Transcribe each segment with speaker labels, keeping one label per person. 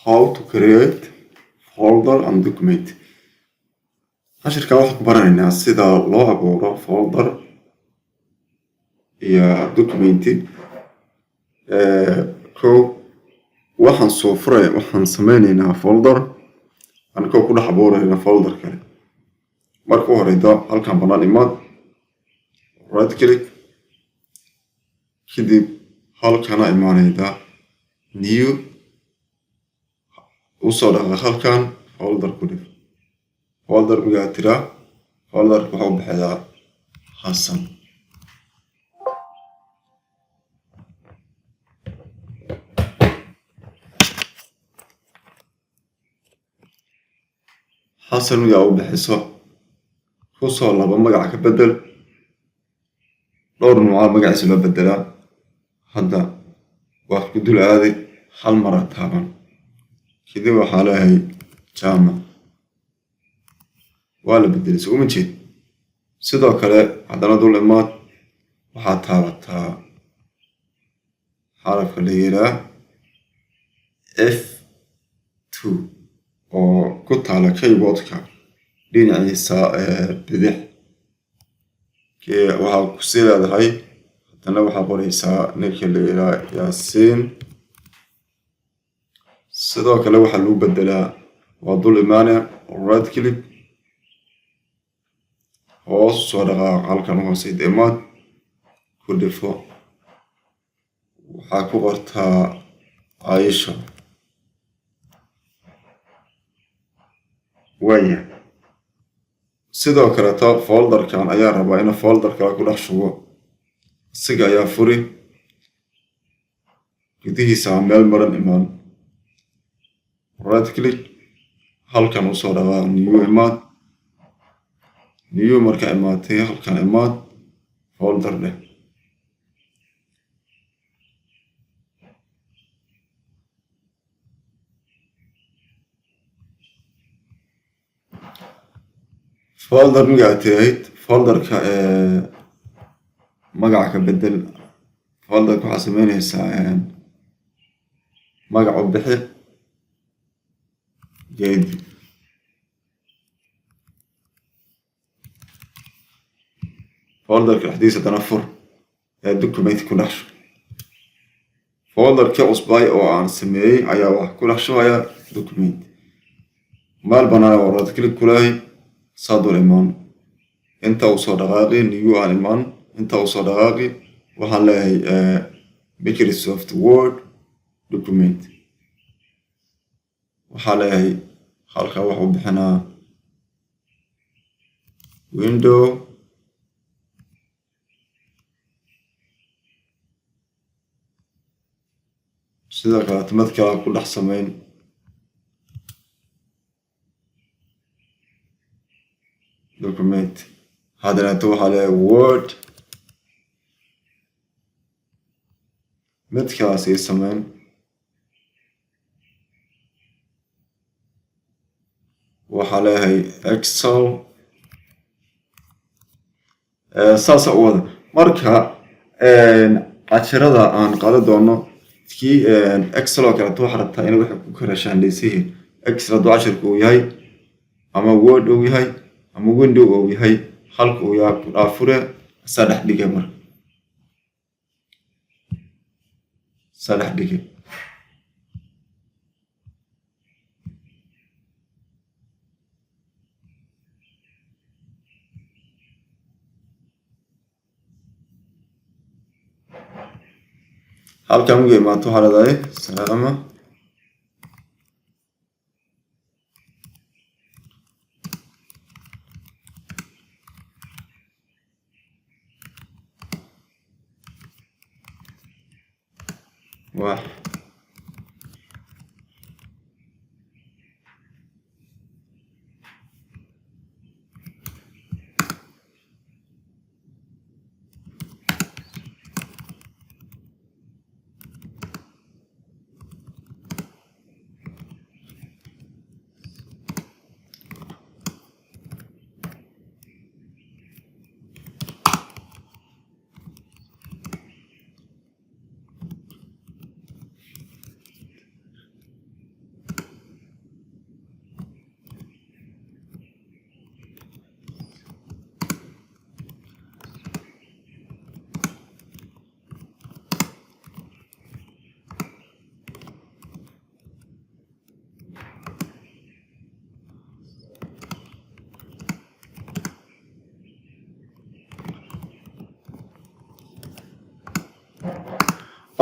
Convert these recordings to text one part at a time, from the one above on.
Speaker 1: how to create folder and document. cashirka waxaan ku baranaynaa sida loo abuuro folder iyo document. waxaan sameynaynaa folder anigoo ku dhex abuuraynaa folder kale. marka u horeyda halkan banaan imaad, right click, kadib halkana imaanayda new, usoo dhaqaaq halkan folder ku dhif. folder migaa tiraa folderka waxaa u baxayaa Xasan. xasan migaa u bixiso kusoo laba magaca ka bedel. dhowr nooca magaciisa loo bedelaa. hadda waa ku dul aaday hal mara taaban, kadib waxaa leeyahay jaamac, waa la bedelay soo uma jeed. sidoo kale haddana dul imaad, waxaa taabataa xarafka la yiraa F2 oo ku taala keyboardka dhinaciisa bidix. waxaa ku sii leedahay haddana waxaa qoraysaa ninka la yiraa Yaasiin. sidoo kale waxaa lagu bedelaa waa dul imaanaya, right click, hoos soo dhaqaaq halkan hooseyd imaad, ku dhifo, waxaa ku qortaa Aisha. waya sidoo kaleeto folderkan ayaa rabaa in folder kale ku dhex shubo. isaga ayaa furi, gudihiisa meel maran imaan, right click, halkan usoo dhaqaaq new imaad. new marka imaatay halkan imaad, folder leh. folder migaa tirahayd folderka magaca ka bedel. folderka waxaa sameynaysaa magac u bixi geedi. folderka dhexdiisa haddana fur document ku dhex shub. folderkii cusbay oo aan sameeyey ayaa wax ku dhex shubaya document. meel banaan oo right click ku leeyahay, saadul imaan, inta usoo dhaqaaqi new aan imaan, inta usoo dhaqaaqi waxaan leeyahay Microsoft Word document. waxaa leeyahay halka wax u bixinaa window, sidoo kale mid kale ku dhex sameyn. document haddana waxaa leeyahay Word, mid kale sii sameyn. waxaa leeyahay Excel. saasa u wada. marka cashirada aan qaadan doono kii Excel oo kaleeto waxaa rabtaa in waxay ku kala shaandhaysiin Excel hadduu cashirka uu yahay ama Word uu yahay ama window uu yahay, halka uu yahay ku dhaafure saddex dhige. marka saddex dhige halkan ugu imaato waxaa leedahay salaama. واحد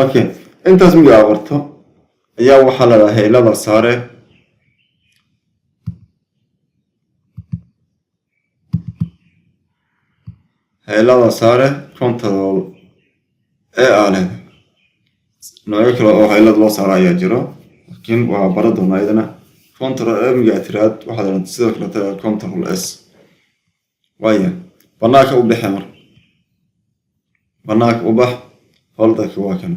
Speaker 1: okay intaas miyaa qorto ayaa waxaa la heylada saare control ee aalad nooyo kale oo heylad loo saaro ayaa jiro laakiin waa bara doonaa idana control ee miyaa tiraad waxaad sidoo kale taa control s waayo banaanka u bixi mar banaanka u bax folderka waa kan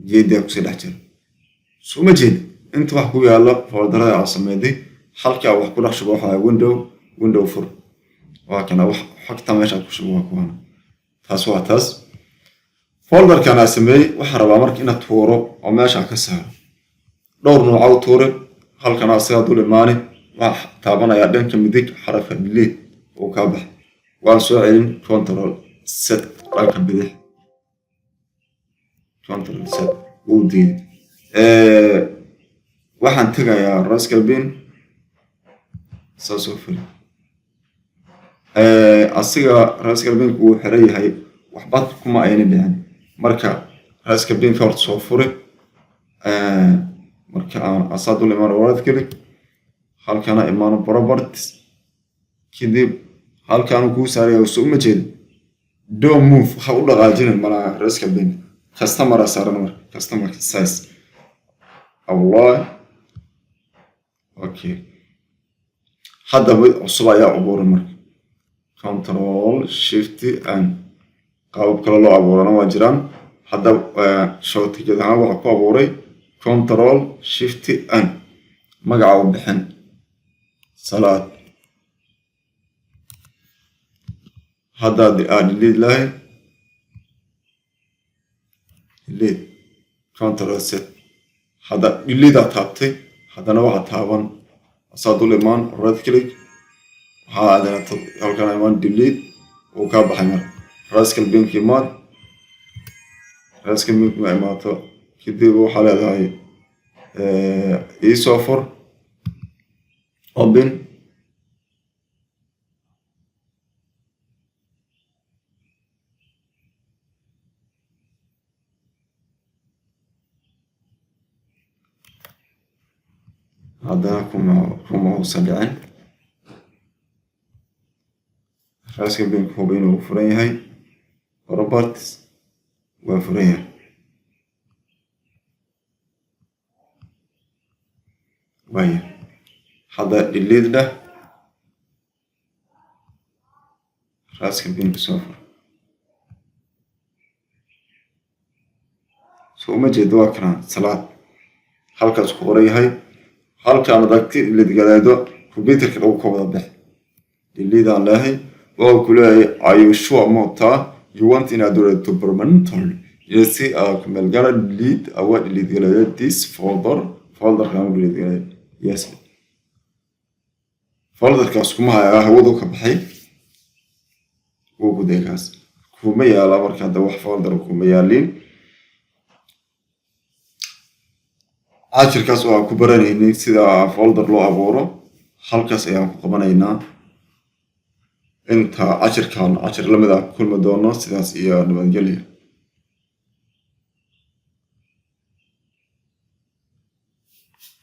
Speaker 1: jeedda ku saddex jir suma jeed inta wax ku yaalo folderada aan sameeyay halka wax ku dhaxsho waxa window fur waa kana wax xogta meesha ku shubo kuwana taas waa taas folderka aan sameeyay waxa rabaa markii inaad tuuro oo meesha ka saaro dhowr nooc oo tuure halkan asaga dul imaani wax taabanaya dhanka midig xarafka delete oo ka bax waan soo celin control set dhanka bidix control set uu diin waxaan tagayaa rascal bin soo furi asiga rascal bin uu xiray yahay waxba kuma ayna dhicin marka rascal bin ka hor soo furi marka aan asad ul imaan waraad kali halkana imaan properties kidib halkan ku saarayo soo ma jeed don't move waxa u dhaqaajin mala rascal bin customer saaran customer size Allah okay hadda cusub ayaa abuuray marka control shift and qaab kale loo abuurana waa jiraan hadda shortcut ahaan waxa ku abuuray control shift and magaca u bixin salaad hadda delete lahay delete control set هذا اللي ده تابتي هذا نوع تابن أصادوا لمان right click هذا كان يمان delete وكاب حمر راسك البين كمان راسك البين كمان تو كده وحالة هاي إيه صفر open هذا كما هو سبعين راسك بين كوبين وفرية هاي روبرت وفرية وهي هذا الليد له راسك بين بسافر سو ما جدوا كنا صلاة halka isku qoray yahay halka aan dadkii la digaleedo computerka uu ka wada bix delete aan leeyahay oo ku leeyahay are you sure mota you want in order to permanently yes kumel gala delete awa delete gala this folder kan delete gala yes folder kaas kuma haya hawadu ka baxay oo gudeekaas kuma yaala marka hada wax folder kuma yaalin عاشر كاسو كبرني إني سيدا فولدر لو أبورو halkaas ayaan ku qabanaynaa inta 10 kan 10 lamida kulma doono sidaas iyo nabadgelyo